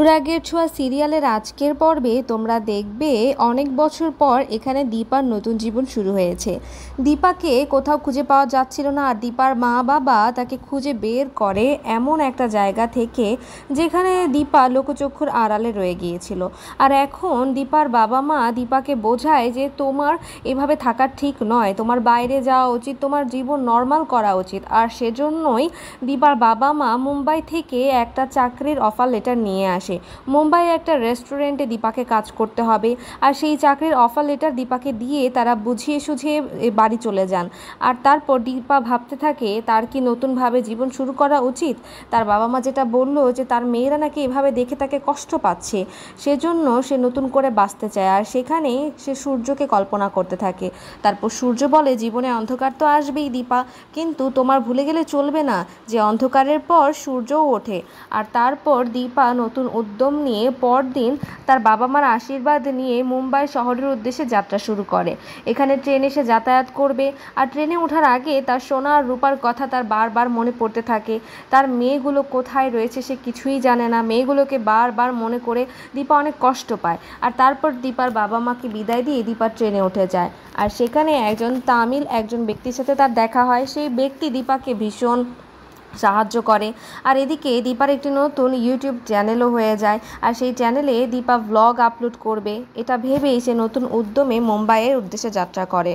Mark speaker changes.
Speaker 1: অনুরাগের ছোঁয়া সিরিয়ালের আজকের পর্বে তোমরা দেখবে অনেক বছর পর এখানে দীপার নতুন জীবন শুরু হয়েছে। দীপাকে কোথাও খুঁজে পাওয়া যাচ্ছিল না, আর দীপার মা বাবা তাকে খুঁজে বের করে এমন একটা জায়গা থেকে যেখানে দীপা লোকচক্ষুর আড়ালে রয়ে গিয়েছিল। আর এখন দীপার বাবা মা দীপাকে বোঝায় যে তোমার এভাবে থাকা ঠিক নয়, তোমার বাইরে যাওয়া উচিত, তোমার জীবন নর্মাল করা উচিত। আর সেজন্যই দীপার বাবা মা মুম্বাই থেকে একটা চাকরির অফার লেটার নিয়ে আসে। মুম্বাইয়ে একটা রেস্টুরেন্টে দীপাকে কাজ করতে হবে, আর সেই চাকরির অফার লেটার দীপাকে দিয়ে তারা বুঝিয়ে সুঝিয়ে বাড়ি চলে যান। আর তারপর দীপা ভাবতে থাকে তার কি নতুনভাবে জীবন শুরু করা উচিত। তার বাবা মা যেটা বললো যে তার মেয়েরা নাকি এভাবে দেখে তাকে কষ্ট পাচ্ছে, সেজন্য সে নতুন করে বাঁচতে চায়। আর সেখানে সে সূর্যকে কল্পনা করতে থাকে। তারপর সূর্য বলে, জীবনে অন্ধকার তো আসবেই দীপা, কিন্তু তোমার ভুলে গেলে চলবে না যে অন্ধকারের পর সূর্যও ওঠে। আর তারপর দীপা নতুন উদ্যম নিয়ে পরদিন তার বাবা মার আশীর্বাদ নিয়ে মুম্বাই শহরের উদ্দেশ্যে যাত্রা শুরু করে। এখানে ট্রেনে সে যাতায়াত করবে, আর ট্রেনে ওঠার আগে তার সোনা আর রূপার কথা তার বারবার মনে পড়তে থাকে। তার মেয়েগুলো কোথায় রয়েছে সে কিছুই জানে না, মেয়েগুলোকে বারবার মনে করে দীপা অনেক কষ্ট পায়। আর তারপর দীপার বাবা মাকে বিদায় দিয়ে দীপা ট্রেনে উঠে যায়। আর সেখানে একজন তামিল একজন ব্যক্তির সাথে তার দেখা হয়। সেই ব্যক্তি দীপাকে ভীষণ সাহায্য করে। আর এদিকে দীপার একটি নতুন ইউটিউব চ্যানেলও হয়ে যায়, আর সেই চ্যানেলে দীপা ভ্লগ আপলোড করবে, এটা ভেবেই সে নতুন উদ্যমে মুম্বাইয়ের উদ্দেশ্যে যাত্রা করে।